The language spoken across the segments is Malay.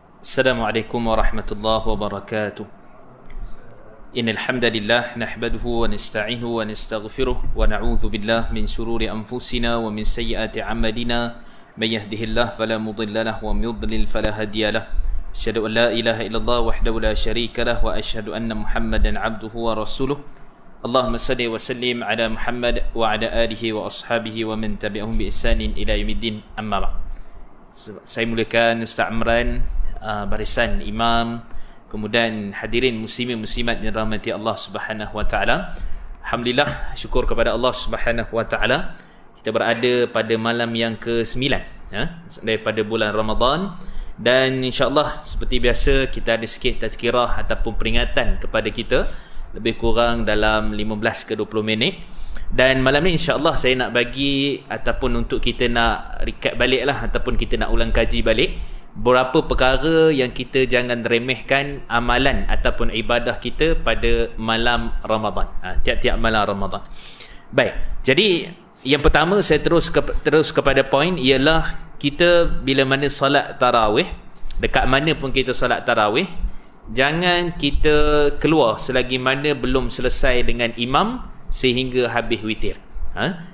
Assalamualaikum warahmatullahi wabarakatuh. Innal hamdalillah nahmaduhu wa nasta'inuhu wa nastaghfiruh wa na'udzu billah min shururi anfusina wa min sayyiati a'malina. May yahdihillahu fala mudilla lahu wa may yudlil fala hadiya lahu. Asyhadu an la ilaha illallah wahdahu la syarika lahu wa asyhadu anna Muhammadan 'abduhu wa rasuluh. Allahumma salli wa sallim ala Muhammad wa ala alihi wa ashabihi wa man tabi'ahum bi ihsanin ila yaumiddin. Amma ba'd. Saya mulakan Ustaz Amran, barisan imam, kemudian hadirin muslimin muslimat yang dirahmati Allah Subhanahu wa taala. Alhamdulillah, syukur kepada Allah Subhanahu wa taala, kita berada pada malam yang ke-9 daripada bulan Ramadan, dan insya-Allah seperti biasa kita ada sikit tazkirah ataupun peringatan kepada kita, lebih kurang dalam 15 ke 20 minit. Dan malam ni insya-Allah saya nak bagi ataupun untuk kita nak recap balik lah, ataupun kita nak ulang kaji balik beberapa perkara yang kita jangan remehkan amalan ataupun ibadah kita pada malam Ramadan, tiap-tiap malam Ramadan. Baik, jadi yang pertama saya terus kepada poin, ialah kita bila mana solat tarawih, dekat mana pun kita solat tarawih, jangan kita keluar selagi mana belum selesai dengan imam sehingga habis witir.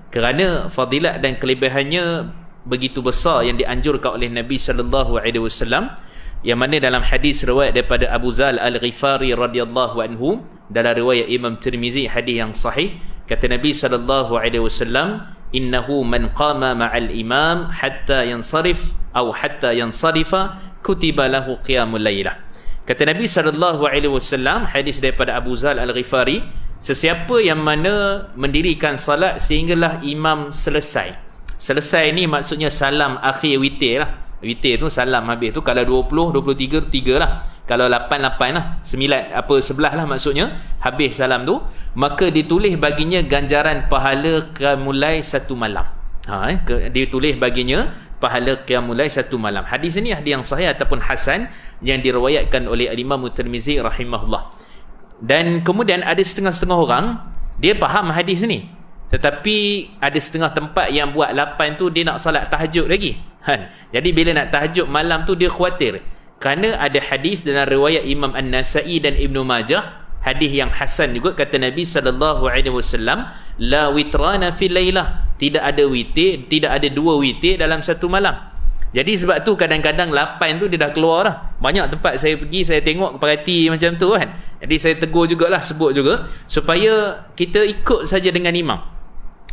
Kerana fadilat dan kelebihannya begitu besar yang dianjurkan oleh Nabi sallallahu alaihi wasallam, yang mana dalam hadis riwayat daripada Abu Zal Al-Ghifari radhiyallahu anhu, dalam riwayat Imam Tirmizi, hadis yang sahih, kata Nabi sallallahu alaihi wasallam, innahu man qama ma'al imam hatta yansarif atau hatta yansarifa kutiba lahu qiyamul lailah. Kata Nabi sallallahu alaihi wasallam, hadis daripada Abu Zal Al-Ghifari, sesiapa yang mana mendirikan salat sehinggalah imam selesai. Selesai ni maksudnya salam akhir witir lah. Witir tu salam habis tu, kalau 20, 23, 3 lah. Kalau 8, 8 lah. 9, 11 lah maksudnya. Habis salam tu, maka ditulis baginya ganjaran pahala qiyamul satu malam. Ditulis baginya pahala qiyamul satu malam. Hadis ini hadis yang sahih ataupun hasan, yang diriwayatkan oleh Imam Tirmizi rahimahullah. Dan kemudian ada setengah-setengah orang, dia faham hadis ni, tetapi ada setengah tempat yang buat 8 tu dia nak salat tahajud lagi. Jadi bila nak tahajud malam tu dia khawatir, kerana ada hadis dalam riwayat Imam An-Nasa'i dan Ibnu Majah, hadis yang hasan juga, kata Nabi sallallahu alaihi wasallam, la witrana fil lailah, tidak ada witir, tidak ada dua witir dalam satu malam. Jadi sebab tu kadang-kadang 8 tu dia dah keluar dah. Banyak tempat saya pergi, saya tengok perhati macam tu kan. Jadi saya tegur jugalah, sebut juga, supaya kita ikut saja dengan imam.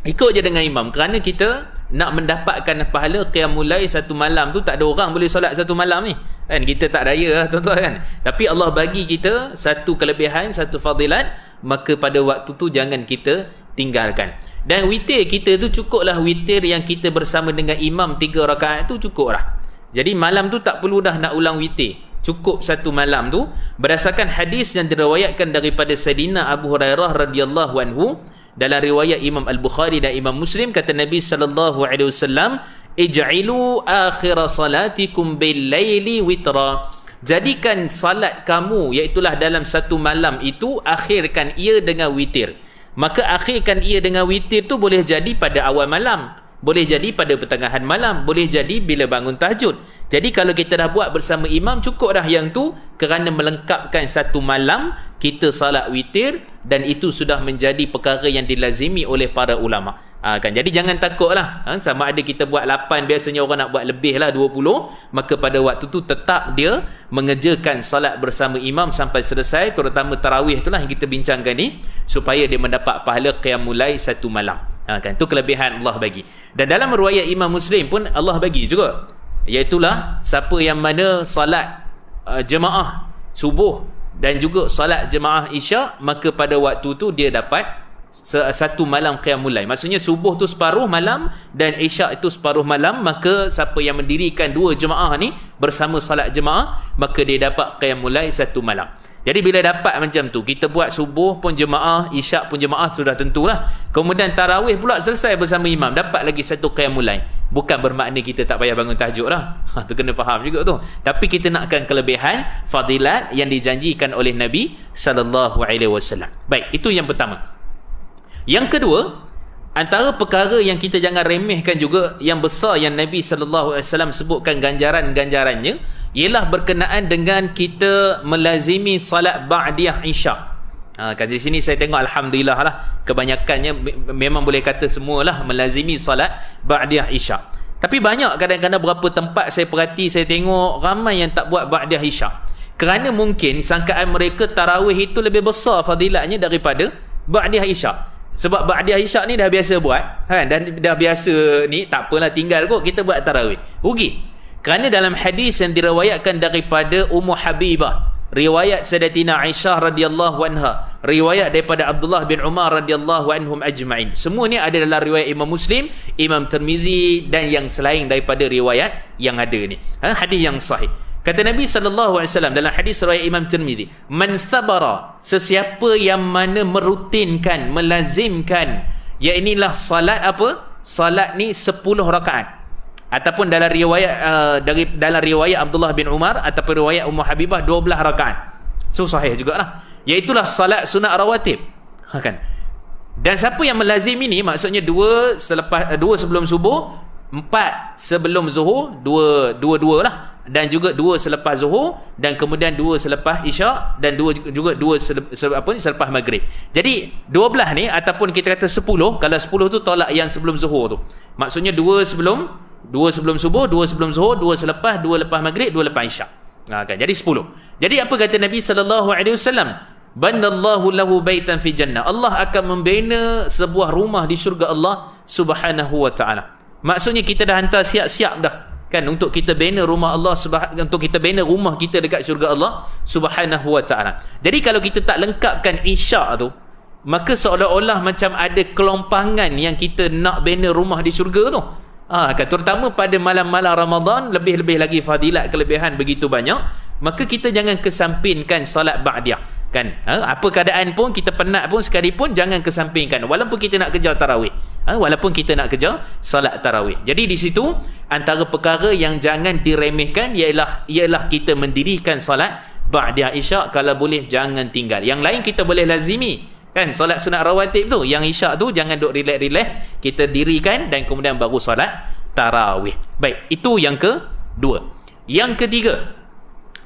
Ikut je dengan imam, kerana kita nak mendapatkan pahala qiyamul lail satu malam tu. Tak ada orang boleh solat satu malam ni kan, kita tak raya lah tuan-tuan kan. Tapi Allah bagi kita satu kelebihan, satu fadilat, maka pada waktu tu jangan kita tinggalkan. Dan witir kita tu cukuplah, witir yang kita bersama dengan imam 3 rakaat tu cukup lah. Jadi malam tu tak perlu dah nak ulang witir, cukup satu malam tu. Berdasarkan hadis yang diriwayatkan daripada Sayyidina Abu Hurairah radhiyallahu anhu, dalam riwayat Imam Al-Bukhari dan Imam Muslim, kata Nabi sallallahu alaihi wasallam, ij'ilu akhir salatikum bil laili witra, jadikan salat kamu, iaitulah dalam satu malam itu, akhirkan ia dengan witir. Maka akhirkan ia dengan witir tu boleh jadi pada awal malam, boleh jadi pada pertengahan malam, boleh jadi bila bangun tahajud. Jadi kalau kita dah buat bersama imam, cukup dah yang tu, kerana melengkapkan satu malam kita salat witir, dan itu sudah menjadi perkara yang dilazimi oleh para ulama. Kan, jadi jangan takutlah, sama ada kita buat 8, biasanya orang nak buat lebih lah 20, maka pada waktu tu tetap dia mengerjakan salat bersama imam sampai selesai, terutama tarawih itulah yang kita bincangkan ni, supaya dia mendapat pahala qiyamul lail satu malam. Kan, tu kelebihan Allah bagi. Dan dalam riwayat Imam Muslim pun Allah bagi juga, iaitulah siapa yang mana salat jemaah subuh dan juga salat jemaah isyak, maka pada waktu tu dia dapat satu malam qiyamul lail. Maksudnya subuh tu separuh malam dan isyak itu separuh malam, maka siapa yang mendirikan dua jemaah ni bersama salat jemaah, maka dia dapat qiyamul lail satu malam. Jadi bila dapat macam tu, kita buat subuh pun jemaah, isyak pun jemaah, sudah tentulah. Kemudian tarawih pula selesai bersama imam, dapat lagi satu qiyamul lail. Bukan bermakna kita tak payah bangun tahajud lah. Tu kena faham juga tu. Tapi kita nakkan kelebihan, fadilat yang dijanjikan oleh Nabi sallallahu alaihi wasallam. Baik, itu yang pertama. Yang kedua, antara perkara yang kita jangan remehkan juga, yang besar yang Nabi SAW sebutkan ganjaran-ganjarannya, ialah berkenaan dengan kita melazimi salat ba'diyah isyak. Kan di sini saya tengok alhamdulillah lah, kebanyakannya memang boleh kata semualah melazimi salat ba'diyah isyak. Tapi banyak kadang-kadang berapa tempat saya perhati, saya tengok ramai yang tak buat ba'diyah isyak. Kerana mungkin sangkaan mereka tarawih itu lebih besar fadilatnya daripada ba'diyah isyak. Sebab ba'diyah isyak ni dah biasa buat, kan? Dan dah biasa ni, tak apalah tinggal kot kita buat tarawih. Rugi. Kerana dalam hadis yang diriwayatkan daripada Ummu Habibah, riwayat Sayyidatina Aisyah radhiyallahu anha, riwayat daripada Abdullah bin Umar radhiyallahu anhum ajma'in. Semua ni ada dalam riwayat Imam Muslim, Imam Tirmizi dan yang selain daripada riwayat yang ada ni. Hadis yang sahih. Kata Nabi sallallahu alaihi wasallam dalam hadis riwayat Imam Tirmizi, "Man thabara," sesiapa yang mana merutinkan, melazimkan, iainilah salat apa? Salat ni 10 rakaat. Ataupun dalam riwayat dalam riwayat Abdullah bin Umar ataupun riwayat Ummu Habibah 12 rakaat. So sahih jugalah. Iaitulah salat sunat rawatib. Kan? Dan siapa yang melazim ini, maksudnya 2 sebelum subuh, 4 sebelum zuhur, 2 lah, dan juga 2 selepas zuhur, dan kemudian 2 selepas isyak, dan 2 selepas maghrib. Jadi 12 ni, ataupun kita kata 10, kalau 10 tu tolak yang sebelum zuhur tu. Maksudnya 2 sebelum subuh, 2 sebelum zuhur, 2 selepas, 2 lepas maghrib, 2 lepas isyak. Kan? Jadi 10. Jadi apa kata Nabi sallallahu alaihi wasallam? Banallahu lahu baitan fi jannah. Allah akan membina sebuah rumah di syurga Allah Subhanahu wa taala. Maksudnya kita dah hantar siap-siap dah, kan, untuk kita bina rumah Allah, untuk kita bina rumah kita dekat syurga Allah Subhanahu wa taala. Jadi kalau kita tak lengkapkan isyak tu, maka seolah-olah macam ada kelompangan yang kita nak bina rumah di syurga tu. Kan, terutama pada malam-malam Ramadan, lebih-lebih lagi fadilat, kelebihan begitu banyak, maka kita jangan kesampingkan salat ba'diyah, kan. Apa keadaan pun, kita penat pun sekalipun, jangan kesampingkan, walaupun kita nak kejar tarawih, walaupun kita nak kejar salat tarawih. Jadi di situ antara perkara yang jangan diremehkan ialah kita mendirikan salat ba'diyah isyak. Kalau boleh jangan tinggal. Yang lain kita boleh lazimi, kan, solat sunat rawatib tu. Yang isyak tu jangan duk relax-relax, kita dirikan dan kemudian baru solat tarawih. Baik, itu yang kedua. Yang ketiga,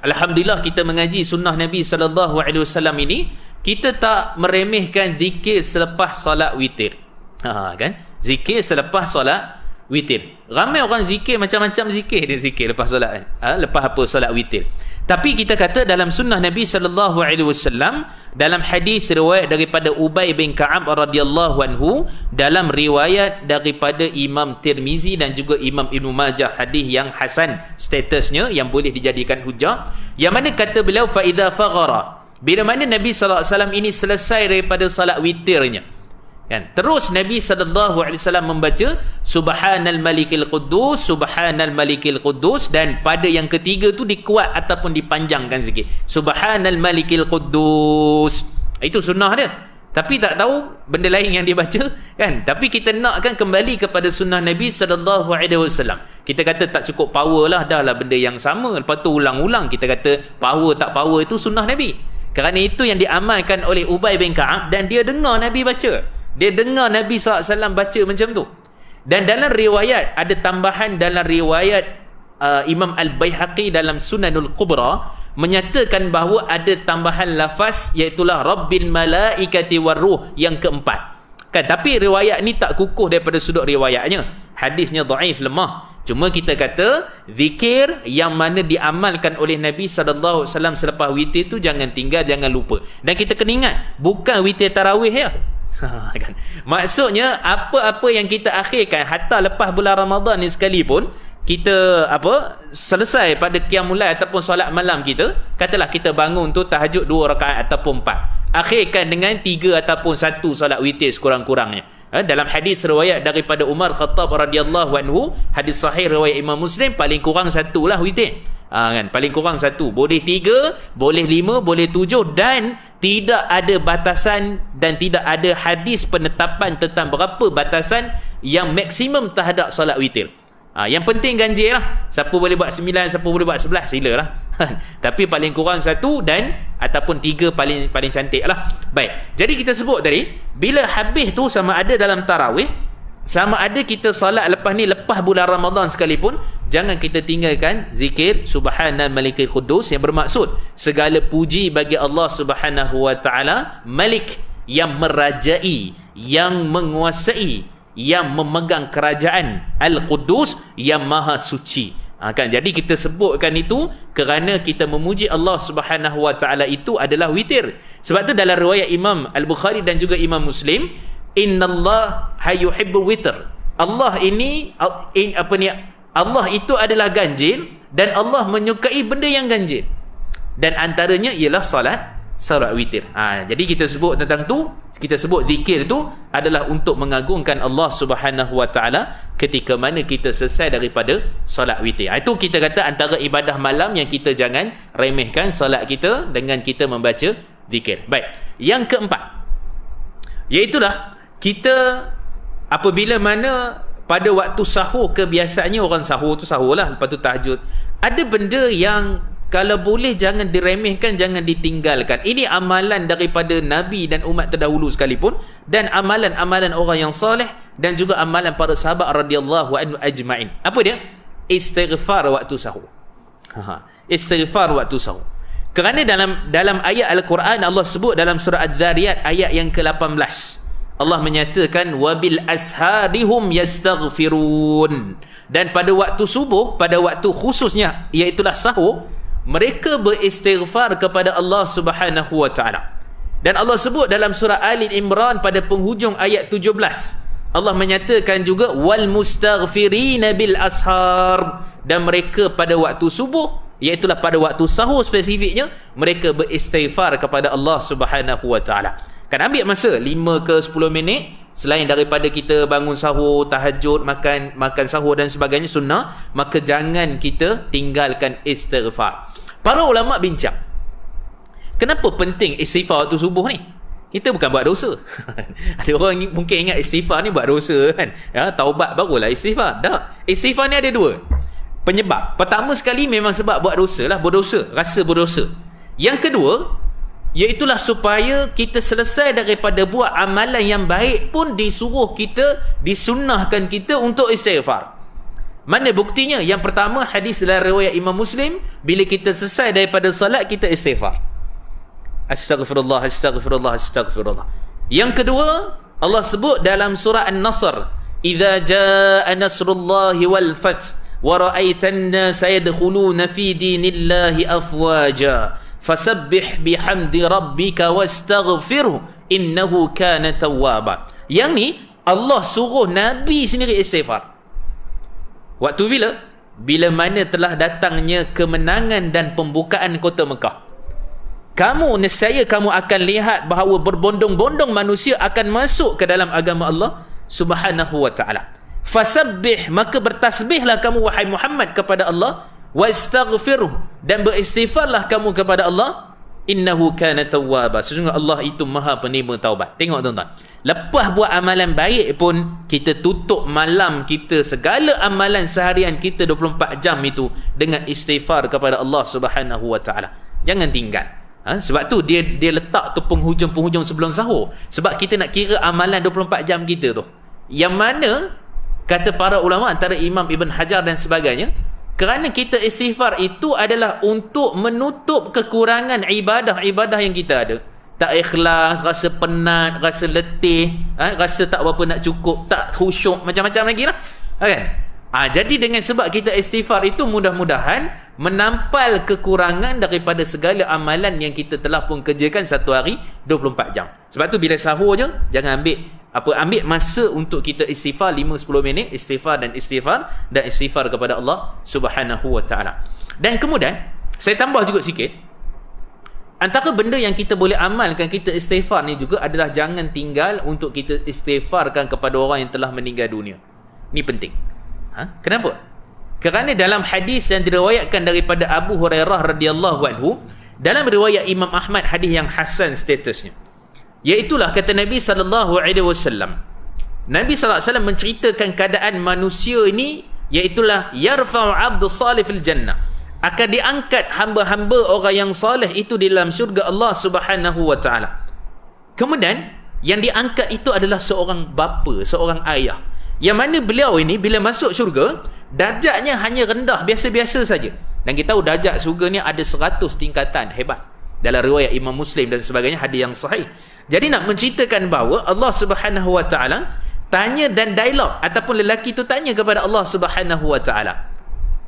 alhamdulillah kita mengaji sunnah Nabi sallallahu alaihi wasallam ini, kita tak meremehkan zikir selepas solat witir. Kan, zikir selepas solat witir. Ramai orang zikir macam-macam zikir, dia zikir lepas solat, lepas apa, solat witir. Tapi kita kata dalam sunnah Nabi sallallahu alaihi wasallam, dalam hadis riwayat daripada Ubay bin Ka'ab radhiyallahu anhu, dalam riwayat daripada Imam Tirmizi dan juga Imam Ibnu Majah, hadis yang hasan statusnya, yang boleh dijadikan hujah, yang mana kata beliau, fa idza faghara, bila mana Nabi sallallahu alaihi wasallam ini selesai daripada salat witirnya, kan, terus Nabi sallallahu alaihi wasallam membaca Subhanal Malikil Quddus, Subhanal Malikil Quddus, dan pada yang ketiga tu dikuat ataupun dipanjangkan sikit, Subhanal Malikil Quddus. Itu sunnah dia. Tapi tak tahu benda lain yang dia baca, kan. Tapi kita nakkan kembali kepada sunnah Nabi sallallahu alaihi wasallam. Kita kata tak cukup power lah, dah lah benda yang sama, lepas tu ulang-ulang kita kata power tak power, itu sunnah Nabi. Kerana itu yang diamalkan oleh Ubay bin Ka'ab, dan dia dengar Nabi baca. Dia dengar Nabi SAW baca macam tu. Dan dalam riwayat, ada tambahan dalam riwayat Imam Al-Baihaqi dalam Sunanul Kubra, menyatakan bahawa ada tambahan lafaz, iaitulah Rabbil Malaikati Warruh, yang keempat, kan. Tapi riwayat ni tak kukuh daripada sudut riwayatnya, hadisnya dhaif, lemah. Cuma kita kata zikir yang mana diamalkan oleh Nabi SAW selepas witir tu jangan tinggal, jangan lupa. Dan kita kena ingat, bukan witir tarawih ya. Kan? Maksudnya apa-apa yang kita akhirkan hatta lepas bulan Ramadan ni sekalipun, kita selesai pada qiyamul lail ataupun solat malam kita, katalah kita bangun tu tahajud 2 rakaat ataupun 4, akhirkan dengan 3 ataupun 1 solat witir sekurang-kurangnya. Dalam hadis riwayat daripada Umar Khattab radhiyallahu anhu, hadis sahih riwayat Imam Muslim, paling kurang 1 lah witir. Kan, paling kurang 1, boleh 3, boleh 5, boleh 7, dan tidak ada batasan dan tidak ada hadis penetapan tentang berapa batasan yang maksimum terhadap solat witir. Yang penting ganjil lah. Siapa boleh buat 9, siapa boleh buat 11, silalah. Tapi paling kurang 1 dan ataupun 3 paling cantik lah. Baik, jadi kita sebut tadi, bila habis tu sama ada dalam tarawih Sama ada kita solat lepas bulan Ramadan sekalipun, jangan kita tinggalkan zikir Subhanal Malikil Quddus, yang bermaksud segala puji bagi Allah Subhanahu wa taala, Malik, yang merajai, yang menguasai, yang memegang kerajaan, Al-Quddus, yang maha suci. Kan? Jadi kita sebutkan itu kerana kita memuji Allah Subhanahu wa taala itu adalah witir. Sebab tu dalam riwayat Imam Al-Bukhari dan juga Imam Muslim, Innallah yuhibbul witr. Allah Allah itu adalah ganjil, dan Allah menyukai benda yang ganjil. Dan antaranya ialah solat witir. Jadi kita sebut tentang tu, kita sebut zikir tu adalah untuk mengagungkan Allah Subhanahu wa taala ketika mana kita selesai daripada solat witir. Itu kita kata antara ibadah malam yang kita jangan remehkan solat kita dengan kita membaca zikir. Baik. Yang keempat, iaitulah kita apabila mana pada waktu sahur, kebiasaannya orang sahur tu sahur lah, lepas tu tahajud. Ada benda yang kalau boleh jangan diremehkan, jangan ditinggalkan. Ini amalan daripada Nabi dan umat terdahulu sekalipun, dan amalan-amalan orang yang soleh, dan juga amalan para sahabat radhiyallahu anhu ajma'in. Apa dia? Istighfar waktu sahur. Istighfar waktu sahur. Kerana dalam ayat Al-Quran Allah sebut dalam surah Adz-Dzariyat ayat yang ke-18, Allah menyatakan wabil asharihum yastaghfirun, dan pada waktu subuh, pada waktu khususnya iaitulah sahur, mereka beristighfar kepada Allah Subhanahu wa taala. Dan Allah sebut dalam surah Ali Imran pada penghujung ayat 17, Allah menyatakan juga wal mustaghfirina bil ashar, dan mereka pada waktu subuh, iaitulah pada waktu sahur spesifiknya, mereka beristighfar kepada Allah Subhanahu wa taala. Kan ambil masa 5 ke 10 minit selain daripada kita bangun sahur, tahajud, makan sahur dan sebagainya sunnah, maka jangan kita tinggalkan istighfar. Para ulama bincang, kenapa penting istighfar waktu subuh ni? Kita bukan buat dosa. Ada orang mungkin ingat istighfar ni buat dosa kan, taubat barulah istighfar. Tak, istighfar ni ada dua penyebab. Pertama sekali memang sebab buat dosa lah, berdosa, rasa berdosa. Yang kedua, iaitulah supaya kita selesai daripada buat amalan yang baik pun disuruh kita, disunnahkan kita untuk istighfar. Mana buktinya? Yang pertama, hadis dalam riwayat Imam Muslim, bila kita selesai daripada salat kita istighfar. Astaghfirullah, astaghfirullah, astaghfirullah. Yang kedua, Allah sebut dalam surah An-Nasr, "Idza jaa nasrullahi wal fath wa ra'aitan nasa yadkhuluna fi dinillahi afwaja." Fasabbih bihamdi rabbika wastaghfirhu innahu kana tawwaba. Yang ni Allah suruh Nabi sendiri istighfar. Waktu bila? Bila mana telah datangnya kemenangan dan pembukaan kota Mekah. Nescaya kamu akan lihat bahawa berbondong-bondong manusia akan masuk ke dalam agama Allah Subhanahu wa taala. Fasabbih, maka bertasbihlah kamu wahai Muhammad kepada Allah, wastaghfirhu, dan beristighfarlah kamu kepada Allah, innahu kana tawwaba, sesungguhnya Allah itu maha penerima taubat. Tengok tuan-tuan, lepas buat amalan baik pun kita tutup malam kita, segala amalan seharian kita 24 jam itu dengan istighfar kepada Allah Subhanahu wa taala. Jangan tinggal. Sebab tu dia letak tu penghujung-penghujung sebelum sahur, sebab kita nak kira amalan 24 jam kita tu, yang mana kata para ulama antara Imam Ibn Hajar dan sebagainya, kerana kita istighfar itu adalah untuk menutup kekurangan ibadah-ibadah yang kita ada. Tak ikhlas, rasa penat, rasa letih, rasa tak berapa nak cukup, tak khusyuk, macam-macam lagi lah. Kan? Jadi dengan sebab kita istighfar itu, mudah-mudahan menampal kekurangan daripada segala amalan yang kita telah pun kerjakan satu hari 24 jam. Sebab tu bila sahur je, jangan ambil masa untuk kita istighfar 5-10 minit, istighfar dan istighfar kepada Allah Subhanahu wa taala. Dan kemudian saya tambah juga sikit, antara benda yang kita boleh amalkan kita istighfar ni juga adalah jangan tinggal untuk kita istighfarkan kepada orang yang telah meninggal dunia. Ni penting. Kenapa? Kerana dalam hadis yang diriwayatkan daripada Abu Hurairah radhiyallahu anhu, dalam riwayat Imam Ahmad, hadis yang hasan statusnya, iaitulah kata Nabi SAW, Nabi SAW menceritakan keadaan manusia ini, iaitulah yarfa'u 'abdu salih fil jannah, akan diangkat hamba-hamba orang yang salih itu di dalam syurga Allah Subhanahu wa taala. Kemudian yang diangkat itu adalah seorang bapa, seorang ayah Yang mana beliau ini bila masuk syurga, darjatnya hanya rendah, biasa-biasa saja. Dan kita tahu darjat syurga ni ada 100 tingkatan, hebat. Dalam riwayat Imam Muslim dan sebagainya, hadis yang sahih. Jadi nak menceritakan bahawa Allah Subhanahu Wa Taala tanya dan dialog, ataupun lelaki tu tanya kepada Allah Subhanahu Wa Taala,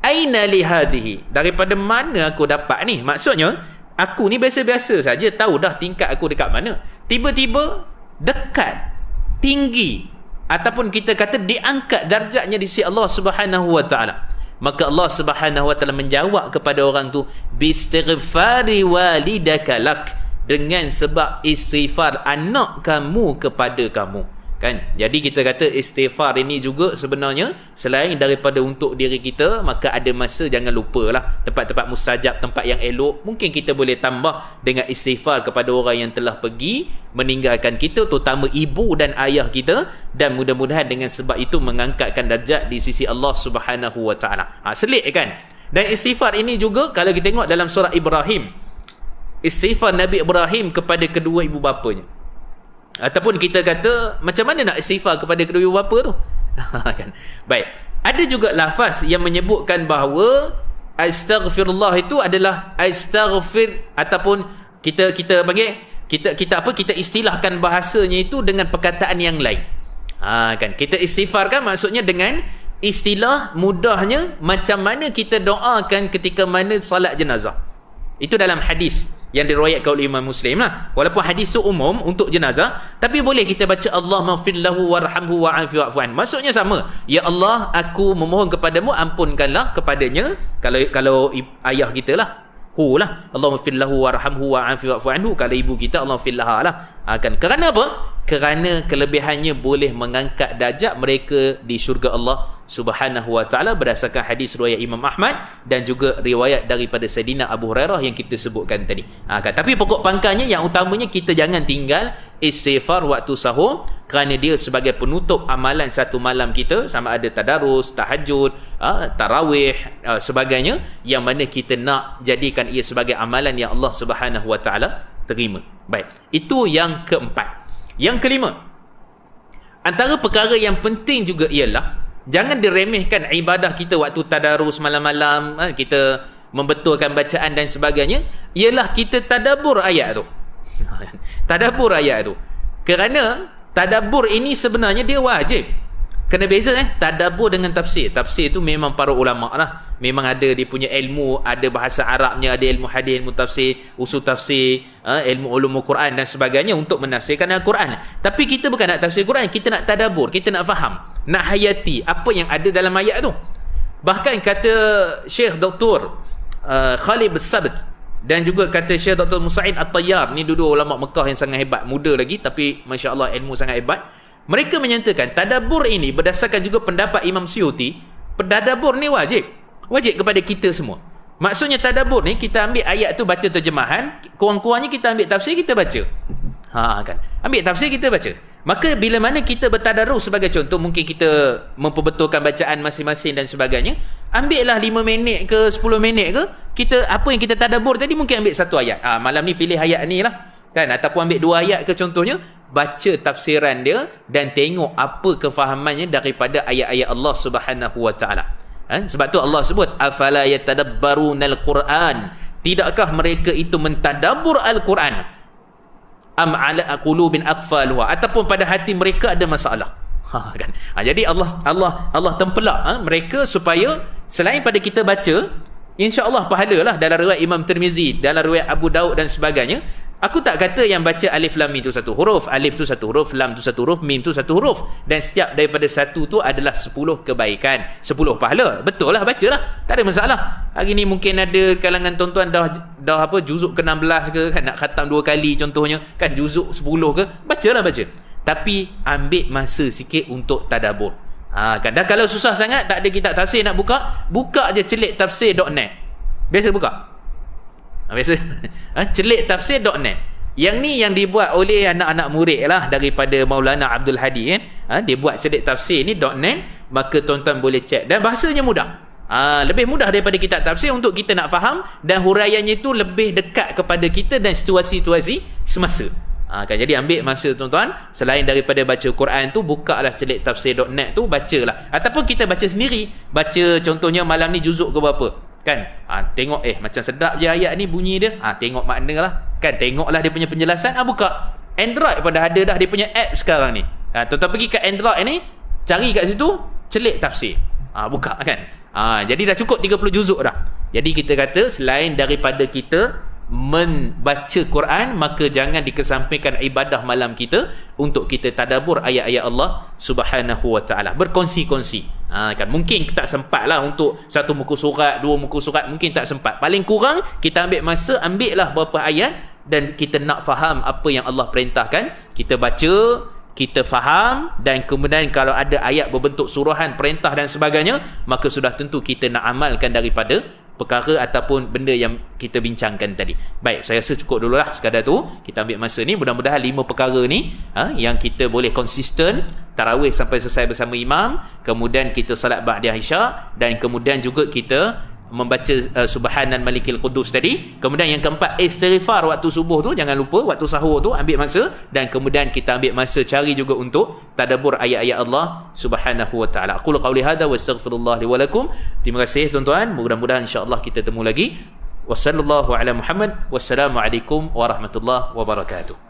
aina li hadhihi, daripada mana aku dapat ni? Maksudnya aku ni biasa-biasa saja, tahu dah tingkat aku dekat mana. Tiba-tiba dekat, tinggi, ataupun kita kata diangkat darjatnya di sisi Allah Subhanahu Wa Taala. Maka Allah Subhanahu Wa Taala menjawab kepada orang tu, bistighfari walidaka lak, dengan sebab istighfar anak kamu kepada kamu. Kan? Jadi kita kata istighfar ini juga sebenarnya selain daripada untuk diri kita, maka ada masa jangan lupalah tempat-tempat mustajab, tempat yang elok. Mungkin kita boleh tambah dengan istighfar kepada orang yang telah pergi meninggalkan kita, terutama ibu dan ayah kita, dan mudah-mudahan dengan sebab itu mengangkatkan darjat di sisi Allah Subhanahu Wa Taala. Selit kan? Dan istighfar ini juga kalau kita tengok dalam surah Ibrahim, istighfar Nabi Ibrahim kepada kedua ibu bapanya. Ataupun kita kata macam mana nak istighfar kepada kedua ibu bapa tu? Kan? Baik. Ada juga lafaz yang menyebutkan bahawa astaghfirullah itu adalah astaghfir, ataupun kita panggil kita istilahkan bahasanya itu dengan perkataan yang lain. Kan kita istighfar kan maksudnya dengan istilah mudahnya macam mana kita doakan ketika mana salat jenazah. Itu dalam hadis yang diriwayatkan oleh Imam Muslim lah. Walaupun hadis tu umum untuk jenazah, tapi boleh kita baca Allahumma ighfir lahu warhamhu wa'afi wa'fu an. Maksudnya sama. Ya Allah, aku memohon kepadamu, ampunkanlah kepadanya. Kalau ayah kita lah, hu lah, Allahumma ighfir lahu warhamhu wa'afi wa'fu anhu. Kalau ibu kita, Allahumma ighfir laha lah. Kan kerana apa? Kerana kelebihannya boleh mengangkat darjat mereka di syurga Allah Subhanahu Wa Taala, berdasarkan hadis riwayat Imam Ahmad dan juga riwayat daripada Sayyidina Abu Hurairah yang kita sebutkan tadi. Kan? Tapi pokok pangkalnya yang utamanya kita jangan tinggal istighfar waktu sahur, kerana dia sebagai penutup amalan satu malam kita, sama ada tadarus, tahajud, tarawih, sebagainya, yang mana kita nak jadikan ia sebagai amalan yang Allah Subhanahu Wa Taala terima. Baik, itu yang keempat. Yang kelima, antara perkara yang penting juga ialah jangan diremehkan ibadah kita waktu tadarus malam-malam, kita membetulkan bacaan dan sebagainya, ialah kita tadabbur ayat tu. Tadabbur ayat tu. Kerana tadabbur ini sebenarnya dia wajib. Kena beza tadabbur dengan tafsir. Tafsir tu memang para ulama lah, memang ada dia punya ilmu, ada bahasa Arabnya, ada ilmu hadis, ilmu tafsir, usul tafsir, ilmu ulumul Quran dan sebagainya untuk menafsirkan Al-Quran. Tapi kita bukan nak tafsir Quran, kita nak tadabbur, kita nak faham, nak hayati apa yang ada dalam ayat tu. Bahkan kata Syekh Dr. Khalid Sabt dan juga kata Syekh Dr. Musa'id At-Tayyar, ni dua ulama Mekah yang sangat hebat, muda lagi tapi masya-Allah ilmu sangat hebat. Mereka menyatakan tadabbur ini berdasarkan juga pendapat Imam Suyuti, tadabbur ni wajib kepada kita semua. Maksudnya tadabbur ni kita ambil ayat tu baca terjemahan, kurang-kurangnya kita ambil tafsir kita baca. Kan. Ambil tafsir kita baca. Maka bila mana kita bertadarus, sebagai contoh mungkin kita memperbetulkan bacaan masing-masing dan sebagainya, ambillah 5 minit ke 10 minit ke, kita apa yang kita tadabbur tadi mungkin ambil satu ayat. Malam ni pilih ayat ni lah. Kan, ataupun ambil 2 ayat ke contohnya, baca tafsiran dia dan tengok apa kefahamannya daripada ayat-ayat Allah Subhanahu Wa Taala. Sebab tu Allah sebut afala yatadabbarunal Quran, tidakkah mereka itu mentadabbur Al-Quran, am ala qulubin aqfalha, ataupun pada hati mereka ada masalah. Kan? Jadi Allah tempelak mereka supaya selain pada kita baca, insya-Allah pahalalah. Dalam riwayat Imam Tirmizi, dalam riwayat Abu Daud dan sebagainya, aku tak kata yang baca alif lam mim itu satu huruf, alif tu satu huruf, lam tu satu huruf, mim tu satu huruf, dan setiap daripada satu tu adalah 10 kebaikan, 10 pahala. Betul lah, bacalah, tak ada masalah. Hari ni mungkin ada kalangan tuan-tuan dah apa juzuk ke-16 ke, kan, nak khatam 2 kali contohnya, kan juzuk 10 ke, bacalah baca. Tapi ambil masa sikit untuk tadabbur. Kan dah kalau susah sangat, tak ada kitab tafsir nak buka je celik tafsir.net. Biasa buka. Biasa celik tafsir.net. Yang ni yang dibuat oleh anak-anak murid lah daripada Maulana Abdul Hadi kan. Dia buat celik tafsir ni .net, maka tuan-tuan boleh cek dan bahasanya mudah. Lebih mudah daripada kitab tafsir untuk kita nak faham, dan huraiannya itu lebih dekat kepada kita dan situasi-situasi semasa. Kan jadi ambil masa tuan-tuan, selain daripada baca Quran tu, bukalah celiktafsir.net tu, bacalah, ataupun kita baca sendiri, baca contohnya malam ni juzuk ke berapa kan, tengok macam sedap je ayat ni bunyi dia, tengok makna lah kan, tengoklah dia punya penjelasan, buka Android pada ada dah dia punya app sekarang ni, tuan-tuan pergi kat Android ni, cari kat situ celik tafsir, buka kan, jadi dah cukup 30 juzuk dah. Jadi kita kata selain daripada kita membaca Quran, maka jangan dikesampingkan ibadah malam kita untuk kita tadabbur ayat-ayat Allah Subhanahu wa taala, berkongsi-kongsi. Kan mungkin tak sempat lah untuk satu muka surat, dua muka surat, mungkin tak sempat. Paling kurang kita ambil masa, ambil lah berapa ayat, dan kita nak faham apa yang Allah perintahkan, kita baca, kita faham, dan kemudian kalau ada ayat berbentuk suruhan, perintah dan sebagainya, maka sudah tentu kita nak amalkan daripada perkara ataupun benda yang kita bincangkan tadi. Baik, saya rasa cukup dululah sekadar tu. Kita ambil masa ni, mudah-mudahan 5 perkara ni yang kita boleh konsisten tarawih sampai selesai bersama imam, kemudian kita salat ba'da isya, dan kemudian juga kita membaca Subhanan Malikil Qudus tadi. Kemudian yang keempat, istighfar waktu subuh tu, jangan lupa waktu sahur tu ambil masa, dan kemudian kita ambil masa cari juga untuk tadabbur ayat-ayat Allah Subhanahu wa taala. Aqulu qawli hadza wa astaghfirullah li wa lakum. Terima kasih tuan-tuan, mudah-mudahan insya-Allah kita temu lagi. Wassallallahu ala Muhammad, wassalamu alaikum warahmatullahi wabarakatuh.